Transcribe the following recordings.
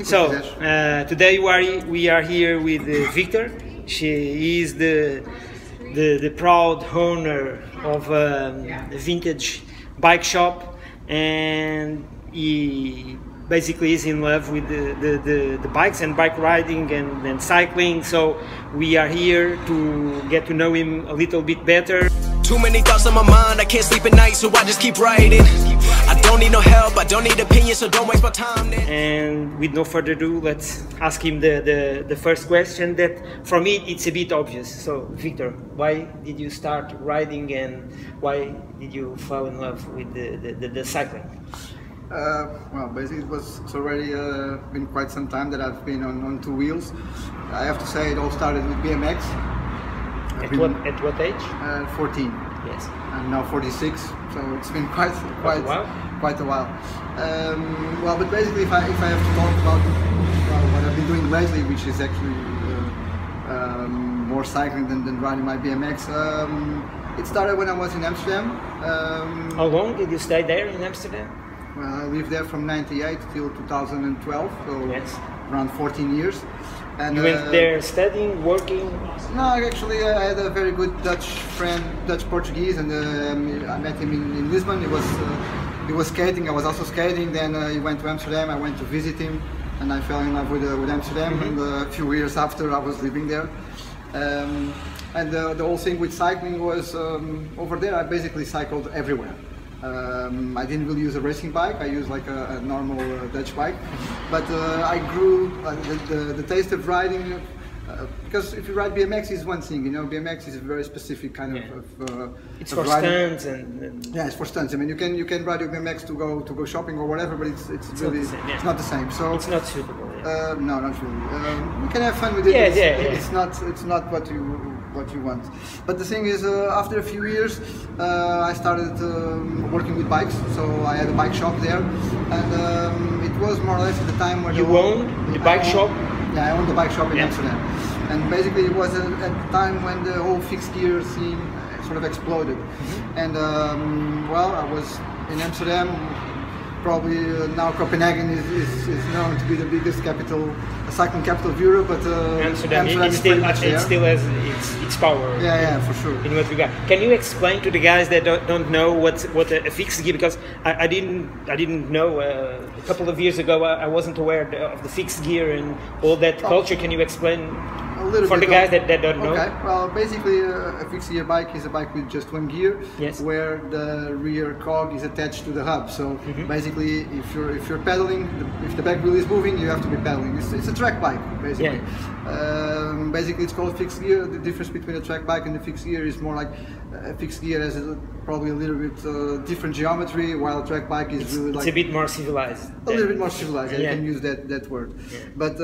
So today we are here with Victor. She is the proud owner of a vintage bike shop, and he basically is in love with the bikes and bike riding and cycling. So we are here to get to know him a little bit better. Too many thoughts on my mind, I can't sleep at night, so I just keep writing. I don't need no help, I don't need opinions, so don't waste my time then. And with no further ado, let's ask him the first question that for me it's a bit obvious. So Victor, why did you start riding and why did you fall in love with the cycling? Well, basically it's already been quite some time that I've been on two wheels. I have to say it all started with BMX. At what age? 14. Yes. I'm now 46, so it's been quite a while. Well, but basically, if I have to talk about what I've been doing lately, which is actually more cycling than riding my BMX, it started when I was in Amsterdam. How long did you stay there in Amsterdam? Well, I lived there from 98 till 2012, so yes. Around 14 years. And, you went there studying, working? No, actually I had a very good Dutch friend, Dutch Portuguese, and I met him in Lisbon. He was skating, I was also skating. Then he went to Amsterdam, I went to visit him, and I fell in love with Amsterdam. And a few years after I was living there. And the whole thing with cycling was, over there I basically cycled everywhere. I didn't really use a racing bike, I used like a normal Dutch bike, but I grew the taste of riding, because if you ride BMX is one thing, you know, BMX is a very specific kind of it's for riding. Stunts and yeah, it's for stunts. I mean, you can ride your BMX to go shopping or whatever, but it's really not the it's not the same. So it's not suitable. Yeah. No, not really. You can have fun with it. It's not what you want. But the thing is, after a few years, I started working with bikes. So I had a bike shop there, and it was more or less at the time when you owned the bike shop. Yeah, I owned the bike shop in Amsterdam, and basically it was at the time when the whole fixed gear scene sort of exploded. And well, I was in Amsterdam. Probably now Copenhagen is known to be the biggest cycling capital of Europe, but Amsterdam still has its power. Yeah, for sure. In what regard? Can you explain to the guys that don't know what a fixed gear? Because I didn't know a couple of years ago. I wasn't aware of the fixed gear and all that culture. Can you explain? For the guys that don't know. Okay, well, basically a fixed gear bike is a bike with just one gear, yes, where the rear cog is attached to the hub. So basically, if you're pedaling, if the back wheel is moving, you have to be pedaling. It's a track bike, basically. Yeah. Basically, it's called fixed gear. The difference between a track bike and a fixed gear is more like a fixed gear has probably a little bit different geometry, while a track bike is really like... It's a bit more civilized. A little bit more civilized, yeah. You can use that word. Yeah. But,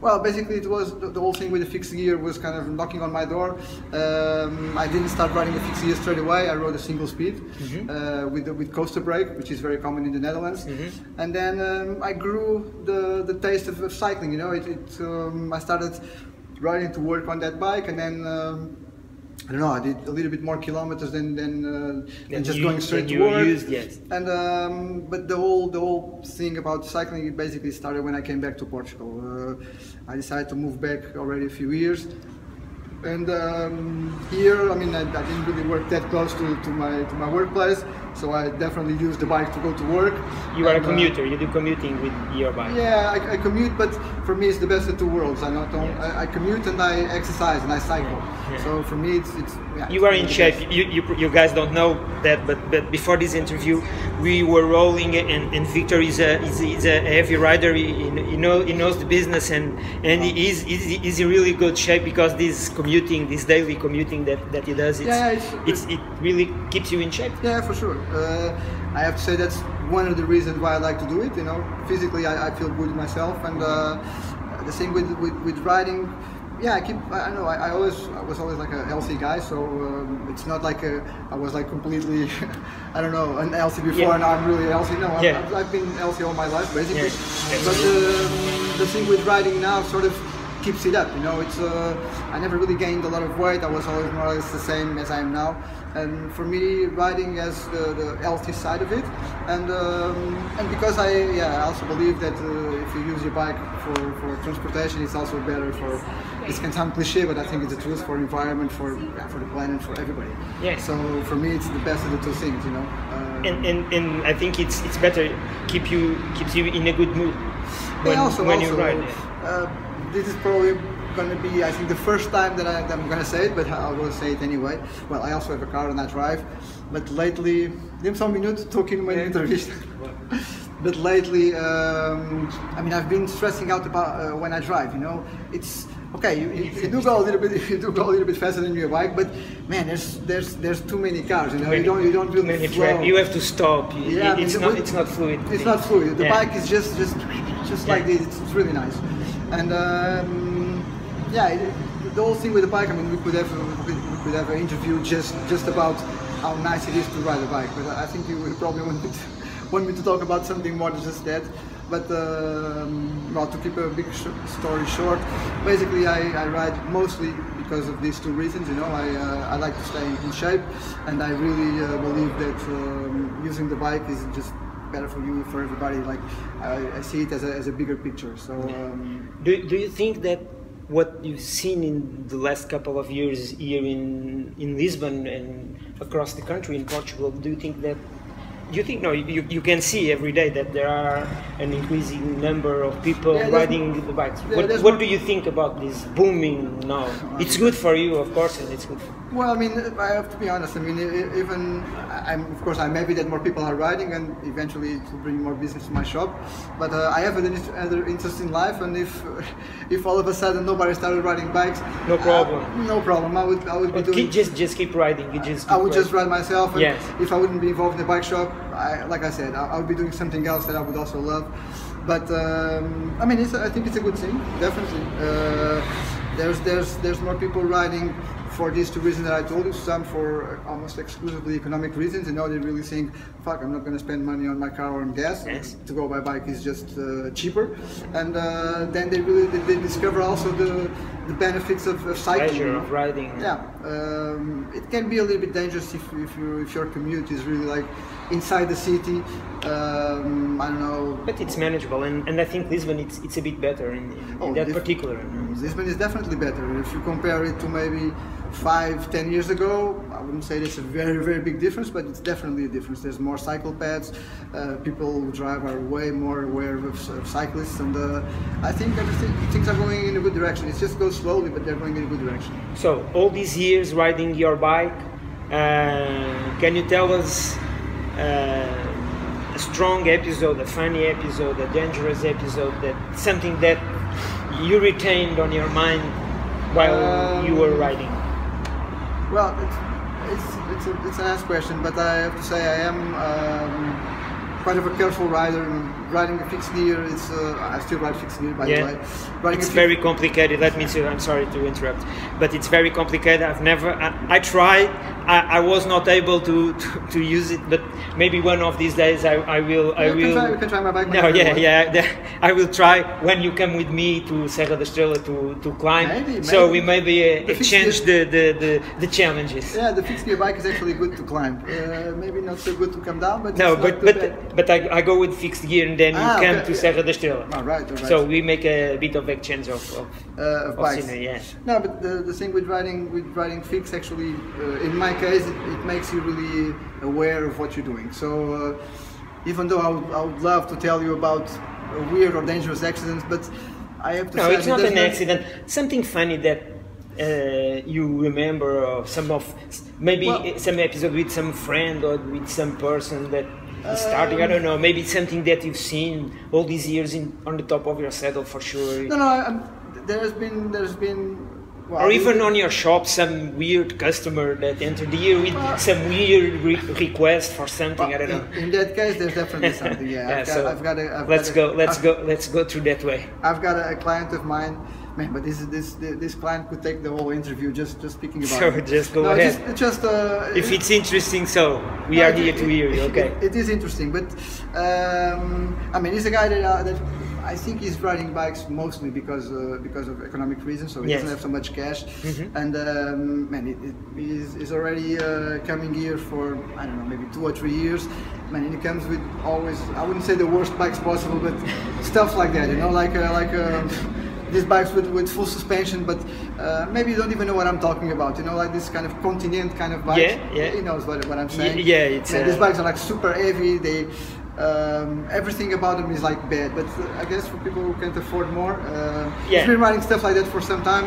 well, basically it was, the whole thing with the fixed gear was kind of knocking on my door. I didn't start riding the fixed gear straight away. I rode a single speed with coaster brake, which is very common in the Netherlands. And then I grew the taste of cycling, you know. I started riding to work on that bike, and then I don't know, I did a little bit more kilometers than just going straight to work. Yes. And but the whole thing about cycling, it basically started when I came back to Portugal. I decided to move back already a few years. And here, I mean, I didn't really work that close to my workplace, so I definitely used the bike to go to work. You are a commuter. You do commuting with your bike. Yeah, I commute, but for me it's the best of two worlds. I commute and I exercise and I cycle. Yeah. So for me, it's you are in shape. You guys don't know that, but before this interview, we were rolling, and Victor is a heavy rider. He knows the business, and he's in really good shape because this daily commuting that he does, it really keeps you in shape. Yeah, for sure. I have to say that's one of the reasons why I like to do it. You know, physically I feel good myself, and the thing with riding. Yeah, I know. I was always like a healthy guy, so it's not like I was like completely, I don't know, unhealthy before, and now I'm really healthy. No, I've been healthy all my life, basically. But the thing with riding now, sort of, keeps it up. You know, it's I never really gained a lot of weight. I was always more or less the same as I am now. And for me, riding has the healthy side of it, and because I also believe that if you use your bike for transportation, it's also better for. This can sound cliche, but I think it's the truth for environment, for the planet, for everybody. Yeah. So for me, it's the best of the two things, you know. And I think it's better keeps you in a good mood when you ride. This is probably going to be, I think, the first time that I'm going to say it, but I will say it anyway. Well, I also have a car and I drive, but lately, dê-me só um minuto, estou aqui numa entrevista. But lately, I mean, I've been stressing out about when I drive. You know, it's okay. You do go a little bit faster than your bike, but man, there's too many cars. You know, you don't really flow. You have to stop. Yeah, it's not fluid. It's not fluid. The bike is just like this. It's really nice, and the whole thing with the bike. I mean, we could have an interview just about how nice it is to ride a bike, but I think you would probably want me to talk about something more than just that. But well, to keep a big story short, basically I ride mostly because of these two reasons. You know, I like to stay in shape, and I really believe that using the bike is just better for you, for everybody. Like I see it as a bigger picture. So do you think that what you've seen in the last couple of years here in Lisbon and across the country in Portugal, do you think no, you can see every day that there are an increasing number of people riding the bikes. What do you think about this booming now? It's good for you, of course, and it's good for... Well, I mean, I have to be honest. I mean, even I'm happy that more people are riding, and eventually it will bring more business to my shop. But I have another interest in life, and if all of a sudden nobody started riding bikes, no problem. No problem. I would be doing. Just keep riding. I would just ride myself. And if I wouldn't be involved in the bike shop, like I said, I would be doing something else that I would also love. But I mean, I think it's a good thing, definitely. There's more people riding for these two reasons that I told you. Some for almost exclusively economic reasons. You know, they really think, fuck, I'm not going to spend money on my car or on gas. Yes. To go by bike is just cheaper. And then they discover also the benefits of cycling. Pleasure of riding. Yeah, it can be a little bit dangerous if your commute is really like inside the city. I don't know. But it's manageable, and I think Lisbon it's a bit better in that particular. Lisbon is definitely better. If you compare it to maybe 5-10 years ago, I wouldn't say there's a very, very big difference, but it's definitely a difference. There's more cycle paths, people who drive are way more aware of cyclists, and I think things are going in a good direction. It just goes slowly, but they're going in a good direction. So, all these years riding your bike, can you tell us a strong episode, a funny episode, a dangerous episode, something that you retained on your mind while you were riding? Well, it's a nice question, but I have to say I am quite of a careful rider. Riding a fixed gear, I still ride fixed gear, by the way. It's very complicated. Let me say, I'm sorry to interrupt, but it's very complicated. I tried. I was not able to use it, but maybe one of these days I will. You can try my bike. No, I will try when you come with me to Serra da Estrela to climb. Maybe. So we maybe exchange the challenges. Yeah, the fixed gear bike is actually good to climb. Maybe not so good to come down, but no, but I go with fixed gear and then you come to Serra da Estrela. All right. So we make a bit of exchange of bikes. Scenery, yeah. No, but the thing with riding fixed, actually, in my case, it makes you really aware of what you're doing. So even though I would love to tell you about weird or dangerous accidents, but I have to say... No, it's not an accident. Something funny that you remember, or some episode with some friend or with some person that is starting, I don't know, maybe something that you've seen all these years on the top of your saddle for sure. No, there's been well, or even on your shop, some weird customer that entered the year with some weird request for something. I don't know. In that case, there's definitely something. Yeah, let's go through that way. I've got a client of mine, man, but this client could take the whole interview just speaking about. So just go ahead. If it's interesting, so we are here to hear you. Okay. It is interesting, but I mean, he's a guy that I think he's riding bikes mostly because of economic reasons, so he Yes. doesn't have so much cash. And man, he's already coming here for, I don't know, maybe 2 or 3 years. Man, and he comes with always, I wouldn't say the worst bikes possible, but stuff like that, you know, like these bikes with full suspension, but maybe you don't even know what I'm talking about, you know, like this kind of Continent kind of bikes. Yeah. He knows what I'm saying. Yeah, it's Man, these bikes are like super heavy. They everything about them is like bad, but I guess for people who can't afford more, he's been riding stuff like that for some time,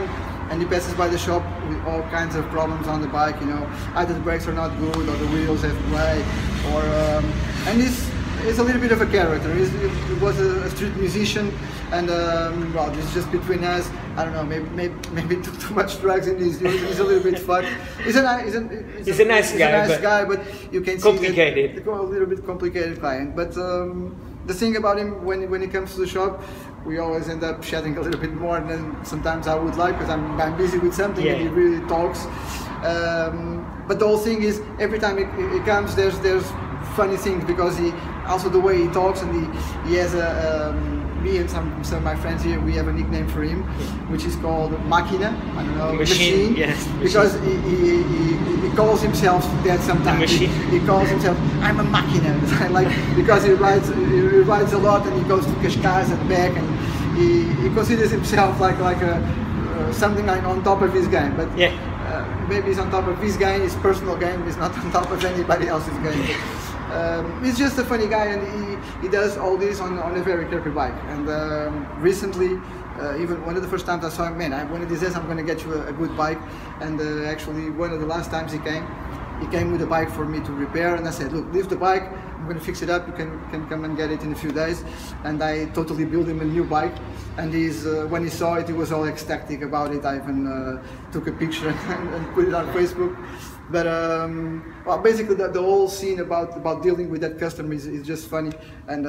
and he passes by the shop with all kinds of problems on the bike, you know, either the brakes are not good or the wheels have way, or and he's a little bit of a character. He was a street musician, and well, this is just between us. I don't know, maybe too much drugs in this. He's a little bit fucked. He's a nice guy, but you can see complicated. that a little bit complicated client. But the thing about him, when he comes to the shop, we always end up chatting a little bit more than sometimes I would like, because I'm busy with something and he really talks. But the whole thing is, every time he comes, there's funny things, because he also, the way he talks, and he has me and some of my friends here, we have a nickname for him, which is called Machina. I don't know, machine. Yes, because he calls himself that sometimes. He calls himself, I'm a Machina, like, because he rides a lot, and he goes to Cascais and back, and he considers himself like a something like on top of his game, but maybe he's on top of his game, his personal game is not on top of anybody else's game. He's just a funny guy, and he does all this on a very crappy bike. And recently, even one of the first times I saw him, man, one of these days I'm going to get you a good bike. And actually, one of the last times he came with a bike for me to repair, and I said, look, leave the bike, I'm going to fix it up, you can come and get it in a few days. And I totally built him a new bike, and when he saw it, he was all ecstatic about it. I even took a picture and put it on Facebook. But well, basically the whole scene about dealing with that customer is just funny. And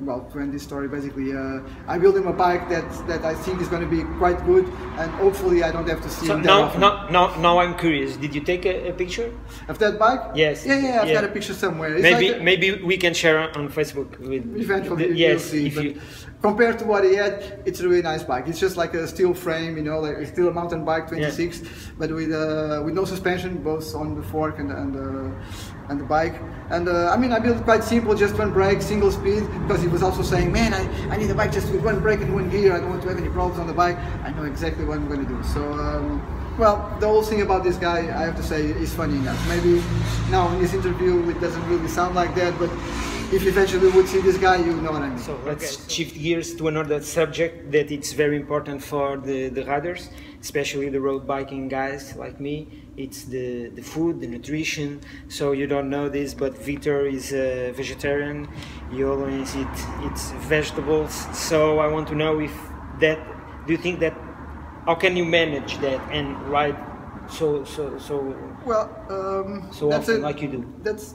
well, to end this story, basically I built him a bike that I think is going to be quite good, and hopefully I don't have to see him that often. Now I'm curious, did you take a picture of that bike? Yes. Yeah, I've got a picture somewhere. It's maybe we can share on Facebook with eventually. Yes, see, if you... Compared to what he had, it's a really nice bike. It's just like a steel frame, you know, like it's still a mountain bike, 26, but with no suspension, both on the fork and the bike. And I mean, I built it quite simple, just one brake, single speed, because he was also saying, man, I need a bike just with one brake and one gear. I don't want to have any problems on the bike. I know exactly what I'm going to do. So, well, the whole thing about this guy, I have to say, is funny enough. Maybe now in this interview it doesn't really sound like that, but if you eventually would see this guy, you know what I mean. So let's shift gears to another subject that it's very important for the riders, especially the road biking guys like me. It's the food, the nutrition. So you don't know this, but Victor is a vegetarian. He always eats vegetables. So I want to know do you think that, how can you manage that and ride so well, so often like you do? That's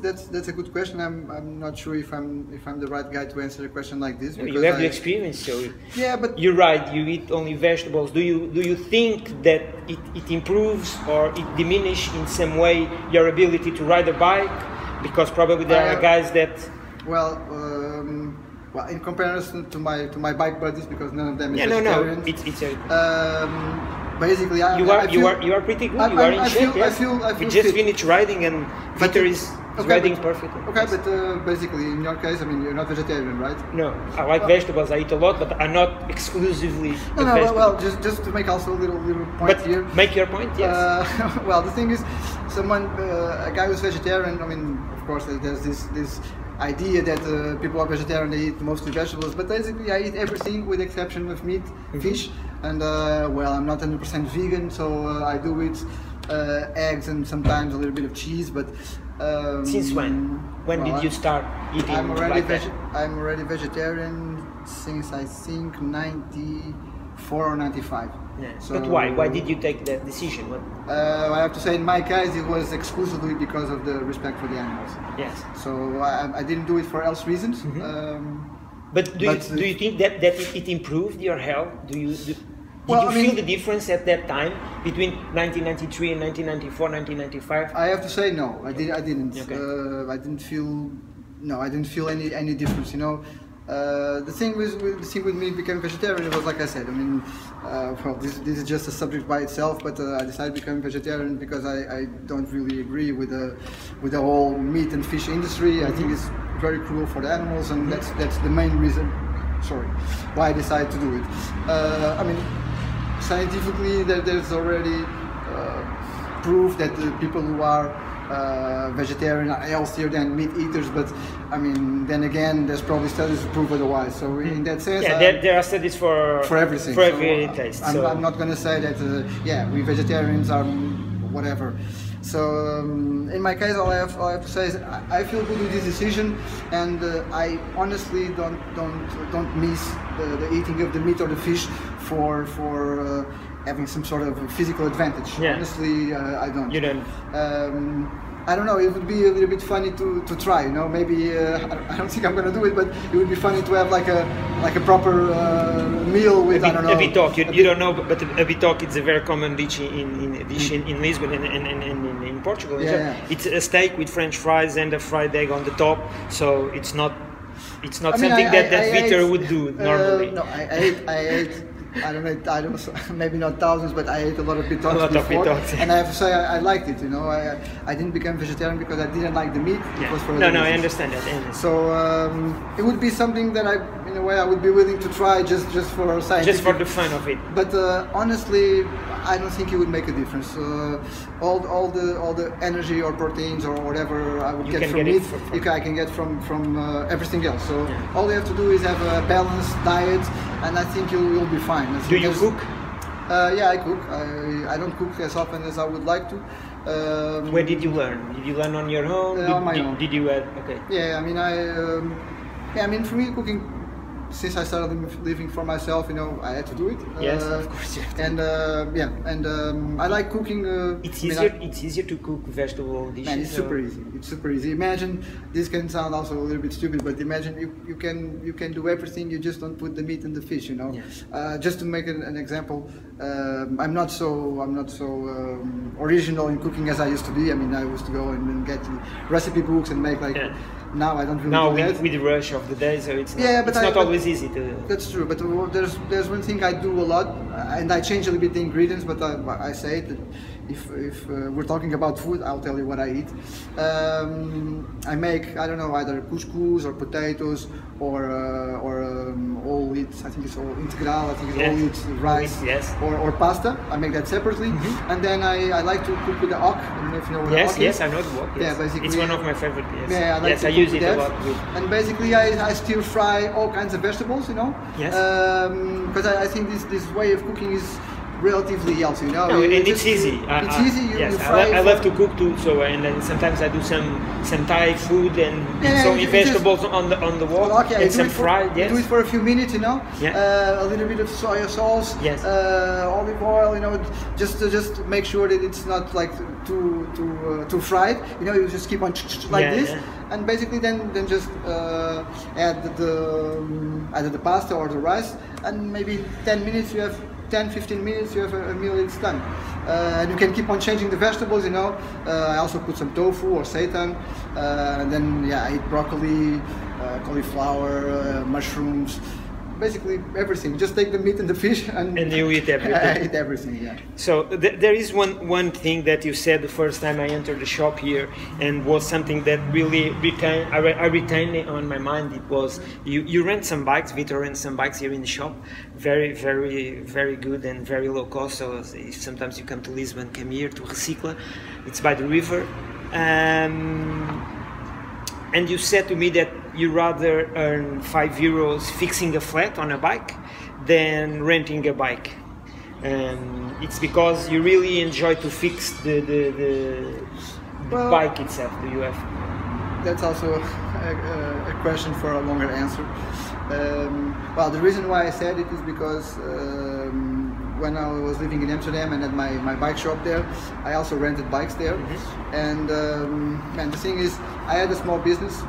a good question. I'm not sure if I'm the right guy to answer a question like this. You have the experience, so yeah, but you ride, you eat only vegetables. Do you think that it improves or it diminishes in some way your ability to ride a bike? Because probably there are guys that well, in comparison to my bike buddies, because none of them is vegetarians. Basically, you are pretty good. You are in shape. I feel we just finished riding, and Victor is riding perfectly. Okay, but basically, in your case, I mean, you're not vegetarian, right? No, I like vegetables. I eat a lot, but I'm not exclusively. No. Well, just to make also a little point here. Make your point, yes. Well, the thing is, a guy who's vegetarian. I mean, of course, there's this idea that people are vegetarian, they eat mostly vegetables, but basically I eat everything with the exception of meat, fish, and well, I'm not 100% vegan, so I do eat eggs and sometimes a little bit of cheese, but since when? When did you start eating I'm already that? vegetarian since I think 94 or 95. Yeah. So, but why? Why did you take that decision? I have to say, in my case, it was exclusively because of the respect for the animals. Yes. So I didn't do it for else reasons. But do you think that it improved your health? Did you feel the difference at that time between 1993 and 1994, 1995? I have to say no. I didn't. Okay. I didn't feel any difference. You know, The thing with me becoming vegetarian, it was like I said. I mean, well, this is just a subject by itself. But I decided to become vegetarian because I don't really agree with the whole meat and fish industry. I think it's very cruel for the animals, and that's the main reason. Sorry, why I decided to do it. I mean, scientifically, there's already proof that the people who are vegetarian are healthier than meat eaters, but I mean, then again, there's probably studies to prove otherwise. So in that sense, yeah, there are studies for everything, for every taste. I'm not going to say that yeah, we vegetarians are whatever. So in my case, all I have to say is I feel good with this decision, and I honestly don't miss the eating of the meat or the fish for having some sort of physical advantage. Yeah. Honestly, I don't. You don't. I don't know, it would be a little bit funny to try, you know, maybe, I don't think I'm going to do it, but it would be funny to have like a proper meal with, I don't know. A bitok, you don't know, but a bitok is a very common dish in Lisbon and in Portugal. Yeah. It's a steak with French fries and a fried egg on the top, so it's not something that Victor would do normally. No, I ate I don't know, maybe not thousands, but I ate a lot of bitoks before, and I have to say I liked it. You know, I didn't become vegetarian because I didn't like the meat. Yeah. It was for no, I understand that. So it would be something that in a way, I would be willing to try just for scientific. Just for the fun of it. But honestly, I don't think it would make a difference. All the energy or proteins or whatever I would get from meat, I can get from everything else. So all you have to do is have a balanced diet, and I think you'll be fine. Do you cook? Yeah, I cook. I don't cook as often as I would like to. Where did you learn? Did you learn on your own? On my own. Did you okay? Yeah, I mean, for me, cooking. Since I started living for myself, you know, I had to do it. Yes, of course. And I like cooking. It's easier to cook vegetable dishes. Man, it's super easy. It's super easy. Imagine, this can sound also a little bit stupid, but imagine you can do everything. You just don't put the meat and the fish. You know. Yes. Just to make an example, I'm not so original in cooking as I used to be. I mean, I used to go and get recipe books and make like. Yeah. Now I don't really do that. With the rush of the day, so it's not always easy to. That's true, but there's one thing I do a lot, and I change a little bit the ingredients, but I say it. If we're talking about food, I'll tell you what I eat. I make, I don't know, either couscous or potatoes or all wheat. I think it's all integral. I think it's all wheat rice. Yes. Or pasta. I make that separately, and then I like to cook with the wok. I don't know if you know what the wok is. Yes, I know the wok. Yes. Yeah, basically. It's one of my favorite. Yes. Yeah, I like to use it a lot. And basically, I stir fry all kinds of vegetables. You know. Yes. Because I think this way of cooking is relatively healthy, you know. No, and it's easy. It's easy. Yes, you fry I love to cook too. So and then sometimes I do some Thai food and vegetables on the wok and some fried. Yes. Do it for a few minutes, you know. Yeah. A little bit of soy sauce. Yes. Olive oil, you know, just to make sure that it's not like too fried. You know, you just keep on like this, and basically then just add either the pasta or the rice, and maybe 10 minutes you have. 10-15 minutes, you have a meal, it's done. And you can keep on changing the vegetables, you know. I also put some tofu or seitan, and then I eat broccoli, cauliflower, mushrooms, basically everything. Just take the meat and the fish and you eat everything. I eat everything, yeah. So there is one thing that you said the first time I entered the shop here, and was something that really I retained it on my mind. It was you rent some bikes. Victor rents some bikes here in the shop, very very good and very low cost. So if sometimes you come to Lisbon, come here to Recicla. It's by the river. And you said to me that you rather earn €5 fixing a flat on a bike than renting a bike. It's because you really enjoy to fix the bike itself. Do you have? That's also a question for a longer answer. Well, the reason why I said it is because when I was living in Amsterdam and at my bike shop there, I also rented bikes there. And the thing is, I had a small business.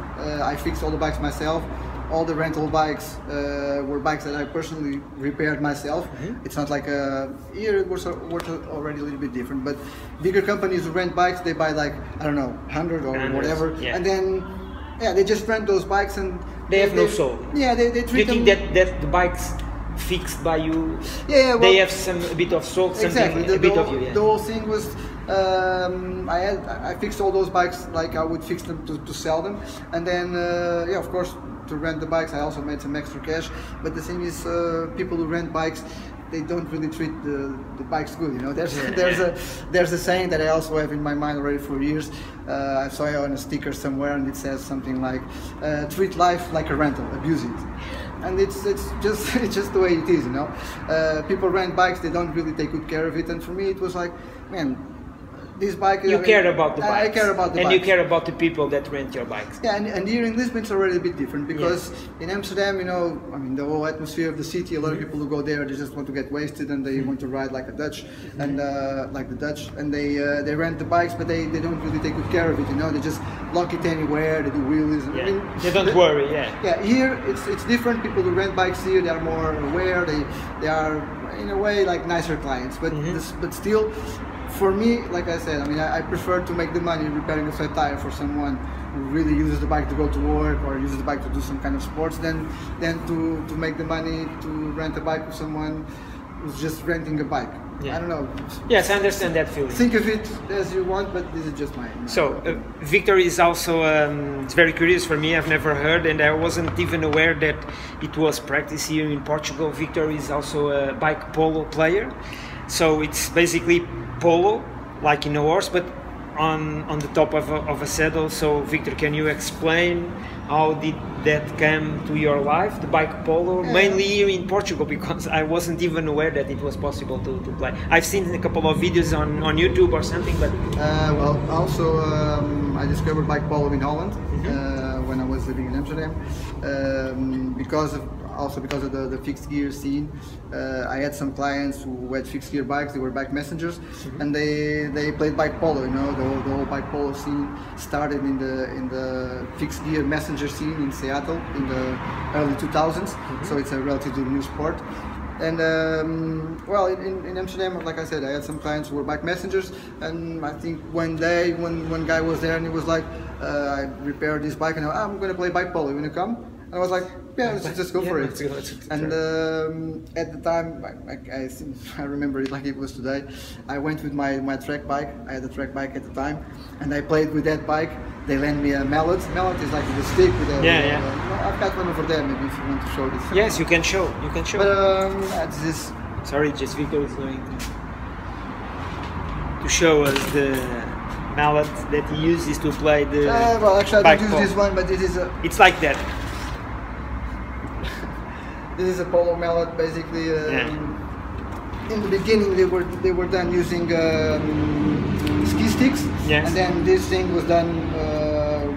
I fixed all the bikes myself. All the rental bikes were bikes that I personally repaired myself. It's not like here it was already a little bit different. But bigger companies who rent bikes, they buy like, I don't know, 100 or whatever, and then Yeah, they just rent those bikes and They have no soul. Yeah, they Do you treat think them. that the bikes fixed by you, Yeah, they well, have a bit of soul, something, exactly. a bit of you? The whole thing was I fixed all those bikes like I would fix them to sell them, and then yeah, of course, to rent the bikes I also made some extra cash. But the thing is, people who rent bikes, they don't really treat the bikes good. You know, there's a saying that I also have in my mind already for years. I saw it on a sticker somewhere, and it says something like, "Treat life like a rental, abuse it." And it's just it's just the way it is, you know. People rent bikes, they don't really take good care of it, and for me it was like, man, this bike. You care about the bikes. I care about the and bikes. you care about the people that rent your bikes. Yeah, and here in Lisbon it's already a bit different because in Amsterdam, you know, I mean, the whole atmosphere of the city, a lot of people who go there, they just want to get wasted and they want to ride like a Dutch, and like the Dutch, and they rent the bikes, but they don't really take good care of it, you know. They just lock it anywhere, they do wheelies. Yeah. I mean, They don't worry. yeah, here it's different. People who rent bikes here, they are more aware. They are in a way like nicer clients, but but still, for me, like I said, I mean, I prefer to make the money repairing a flat tire for someone who really uses the bike to go to work or uses the bike to do some kind of sports than to make the money to rent a bike with someone who's just renting a bike. Yeah. I don't know. Yes, I understand that feeling. Think of it as you want, but this is just my So, Victor is also it's very curious for me. I've never heard, and I wasn't even aware that it was practice here in Portugal. Victor is also a bike polo player. So it's basically polo, like in a horse, but on the top of a saddle. So, Victor, can you explain how did that come to your life, the bike polo, mainly here in Portugal, because I wasn't even aware that it was possible to play. I've seen a couple of videos on YouTube or something, but... well, also I discovered bike polo in Holland when I was living in Amsterdam, because of the fixed gear scene. I had some clients who had fixed gear bikes. They were bike messengers, and they played bike polo. You know, the whole bike polo scene started in the fixed gear messenger scene in Seattle in the early 2000s. So it's a relatively new sport. And well, in Amsterdam, like I said, I had some clients who were bike messengers, and I think one day one guy was there and he was like, I repaired this bike and I'm going to play bike polo, you want to come? And I was like, yeah, let's just go for it. And at the time, I remember it like it was today, I went with my track bike. I had a track bike at the time, and I played with that bike. They lent me a mallet. Mallet is like the stick with a... I've got one over there, maybe if you want to show this. Yes, you can show. But it's this... Sorry, just Victor is going to show us the mallet that he uses to play the well, actually, I don't use polo. this one, but it is a... It's like that. This is a polo mallet, basically. In the beginning, they were done using ski sticks, and then this thing was done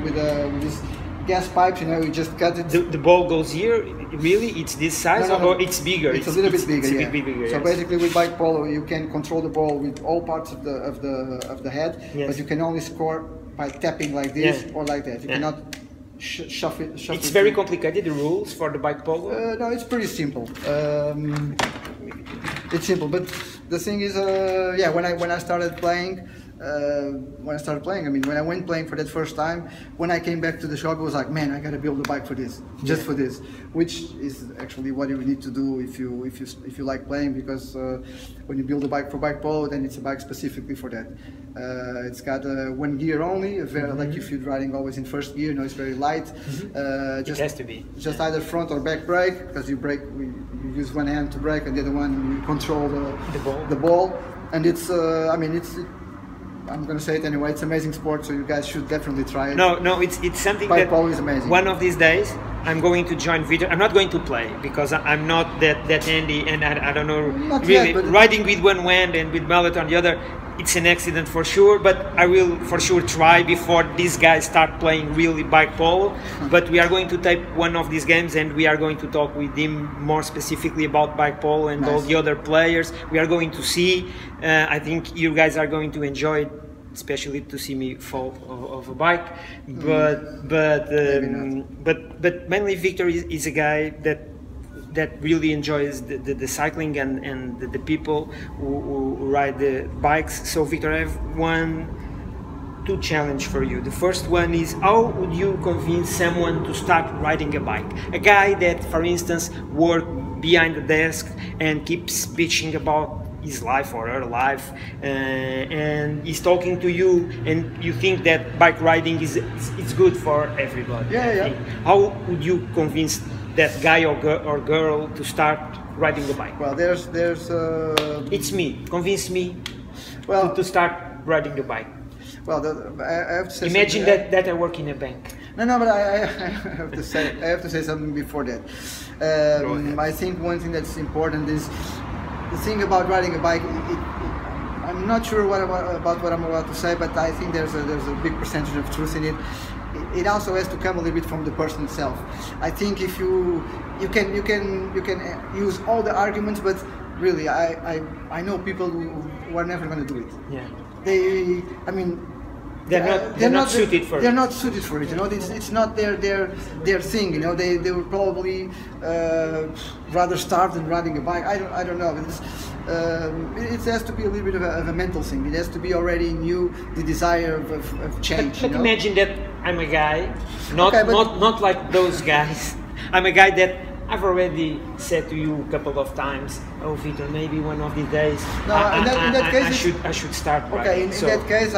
with this gas pipes. You know, you just cut it. The ball goes here. Really, it's this size, No. or it's bigger? It's a little bit bigger. It's a bit bigger. So basically, with bike polo, you can control the ball with all parts of the head, but you can only score by tapping like this or like that. You cannot. Shuffle it's very complicated, the rules for the bike polo? No, it's pretty simple. It's simple, but the thing is, yeah, when I started playing, I mean, when I went playing for that first time, when I came back to the shop, it was like, man, I gotta build a bike for this, just for this, which is actually what you need to do if you like playing, because when you build a bike for bike polo, then it's a bike specifically for that. It's got one gear only, like if you're riding always in first gear, you know, it's very light. It has to be. Just either front or back brake, because you use one hand to brake and the other one you control the ball. And it's, I mean, I'm gonna say it anyway. It's amazing sport, so you guys should definitely try it. No, it's something bike that polo is amazing. One of these days I'm going to join Victor. I'm not going to play because I'm not that handy, and I don't know not really. Yet, riding with one hand and with mallet on the other, it's an accident for sure. But I will for sure try before these guys start playing really bike polo. But we are going to tape one of these games, and we are going to talk with him more specifically about bike polo and all the other players. We are going to see. I think you guys are going to enjoy it, especially to see me fall of a bike. But mainly Victor is a guy that really enjoys the cycling and the people who ride the bikes. So Victor, I have two challenges for you. The first one is, how would you convince someone to start riding a bike? A guy that, for instance, works behind the desk and keeps bitching about his life or her life, and he's talking to you, and you think that bike riding is good for everybody. Yeah. How would you convince that guy or girl to start riding the bike? Well, there's It's me. Convince me well to start riding the bike. well I have to say Imagine something. that I work in a bank. No, but I have to say something before that. I think one thing that's important is the thing about riding a bike. I'm not sure about what I'm about to say, but I think there's a big percentage of truth in it. It also has to come a little bit from the person itself. I think if you can use all the arguments, but really I know people who are never going to do it. Yeah. They're not suited for it. They're not suited for it. You know, it's not their thing. You know, they will probably rather starve than riding a bike. I don't know. It has to be a little bit of a mental thing. It has to be already in you, the desire of change. But you know? imagine that I'm a guy, not like those guys. I'm a guy that I've already said to you a couple of times, oh Victor, maybe one of these days I should start riding. Okay, in that case,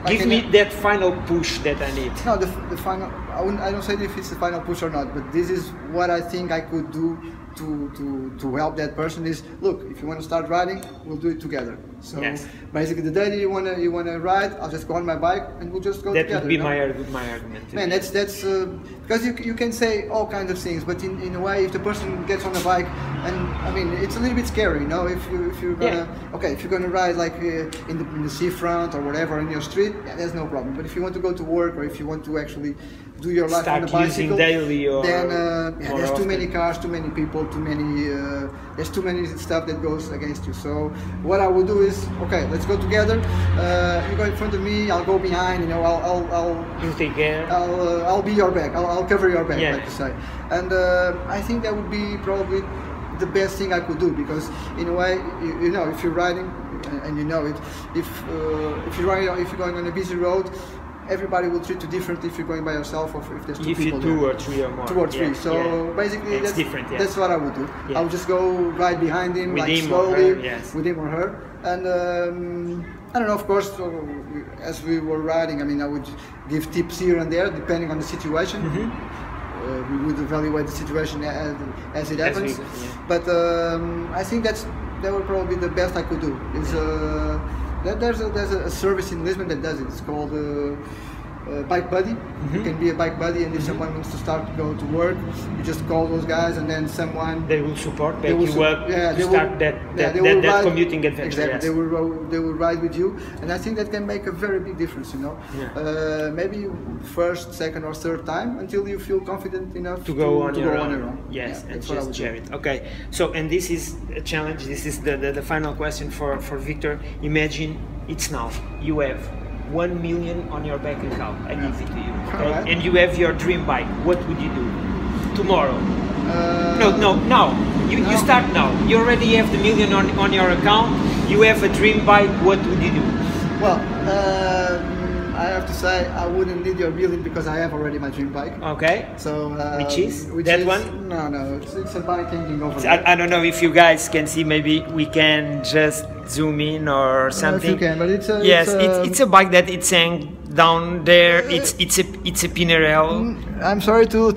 give me that final push that I need. No, the final. I don't say if it's the final push or not, but this is what I think I could do to help that person. Is look, if you want to start riding, we'll do it together. So yes. Basically, the day that you wanna ride, I'll just go on my bike and we'll just go that together. That would be my argument. Man, that's because you can say all kinds of things, but in a way, if the person gets on the bike, and I mean, it's a little bit scary, you know, if you're gonna if you're gonna ride like in the seafront or whatever in your street, yeah, there's no problem. But if you want to go to work or if you want to actually do your life on the bicycle, daily or then there's too many cars, too many people, there's too many stuff that goes against you. So what I will do is, okay, let's go together. You go in front of me, I'll go behind. You know, you take care. I'll be your back. I'll cover your back, yeah. like you say. And I think that would be probably the best thing I could do, because in a way, you know, if you're riding and you know it, if you're going on a busy road, everybody will treat you differently if you're going by yourself or if there's two people there. Or three or more. 2 or 3. So basically, it's different. Yeah. That's what I would do. Yeah. I'll just go right behind him, with like him slowly, or her, yes. with him or her, and I don't know. Of course, as we were riding, I mean, I would give tips here and there depending on the situation. Mm-hmm. We would evaluate the situation as it happens. But I think that would probably be the best I could do. Is there's a service in Lisbon that does it. It's called Bike Buddy. Mm-hmm. You can be a bike buddy, and if someone wants to start to go to work, you just call those guys, and then they will support, back you up to start that commuting adventure. Exactly, yes. they will ride with you, and I think that can make a very big difference. You know, maybe first, second, or third time until you feel confident enough to go on your own. Yes, and just share it. Okay, so and this is a challenge. This is the final question for Victor. Imagine it's now. You have 1 million on your bank account. I give it to you. Okay? Right. And you have your dream bike. What would you do tomorrow? Now. You start now. You already have the million on your account. You have a dream bike. What would you do? Well, I have to say I wouldn't need your million because I have already my dream bike. Okay. So which is that one? No, it's a bike hanging over there. I don't know if you guys can see. Maybe we can just zoom in or something. If you can, but it's a bike that it's hanging down there. It's a Pinarello. I'm sorry to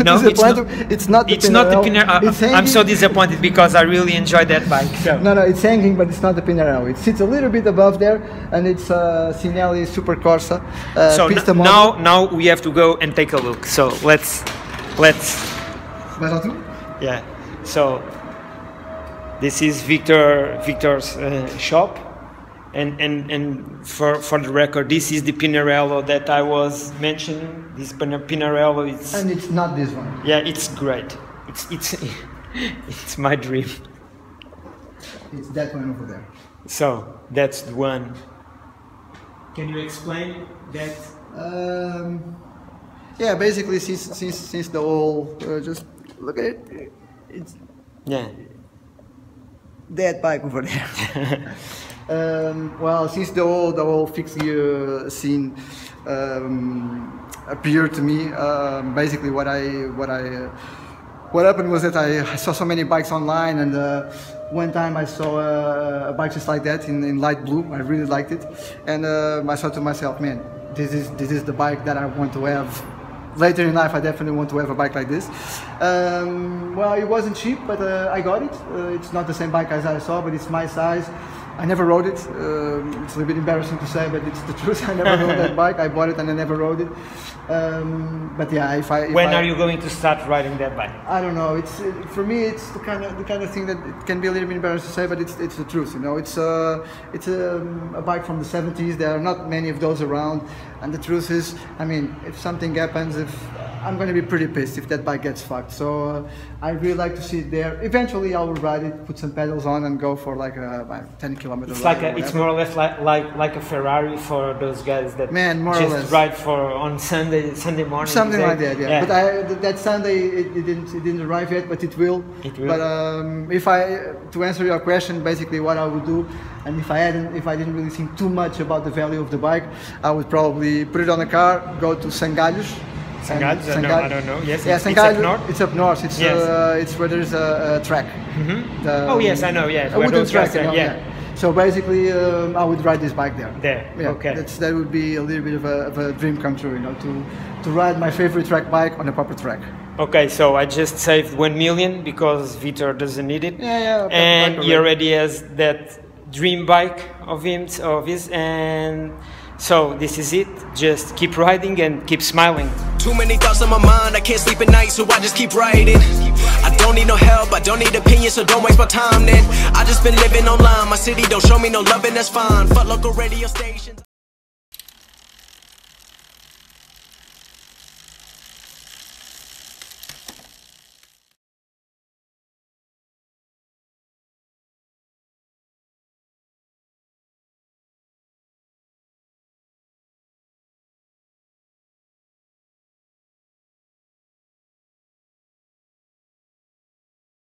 no, disappoint you. It's not the Pinarello. I'm so disappointed because I really enjoyed that bike. So. No, it's hanging, but it's not the Pinarello. It sits a little bit above there, and it's Sinelli Super Corsa. So now we have to go and take a look. So let's. Yeah. So this is Victor's shop. And for the record, this is the Pinarello that I was mentioning. This Pinarello is, and it's not this one. Yeah, it's great. It's my dream. It's that one over there. So that's the one. Can you explain that? Yeah, basically since the whole just look at it. It's that bike over there. Well, since the whole fixed gear scene appeared to me, basically what happened was that I saw so many bikes online, and one time I saw a bike just like that in light blue. I really liked it, and I thought to myself, man, this is the bike that I want to have. Later in life, I definitely want to have a bike like this. Well, it wasn't cheap, but I got it. It's not the same bike as I saw, but it's my size. I never rode it. It's a little bit embarrassing to say, but it's the truth. I never rode that bike. I bought it and I never rode it. But yeah, when are you going to start riding that bike? I don't know. It's for me, it's the kind of thing that it can be a little bit embarrassing to say, but it's the truth. You know, it's a bike from the 70s. There are not many of those around, and the truth is, I mean, if something happens, I'm going to be pretty pissed if that bike gets fucked. So I really like to see it there. Eventually, I will ride it, put some pedals on, and go for like a 10 kilometer ride. It's more or less like a Ferrari for those guys that just ride for on Sunday morning. Something like that, yeah. But that Sunday it didn't arrive yet, but it will. It will. But to answer your question, basically what I would do, and if I didn't really think too much about the value of the bike, I would probably put it on a car, go to Sangalhos. Sangalhos? No, I don't know. Yes, yeah, it's up north. It's up north. It's it's where there's a track. Mm-hmm. Oh yes, I know. Yes, a wooden track. Yeah. So basically, I would ride this bike there. Yeah, okay. That would be a little bit of a dream come true, you know, to ride my favorite track bike on a proper track. Okay, so I just saved 1 million because Vitor doesn't need it. Yeah. And he already has that dream bike of his, and so this is it. Just keep riding and keep smiling. Too many thoughts on my mind, I can't sleep at night, so I just keep writing. I don't need no help, I don't need opinions, so don't waste my time then. I just been living online, my city don't show me no love and that's fine. Fuck local radio stations.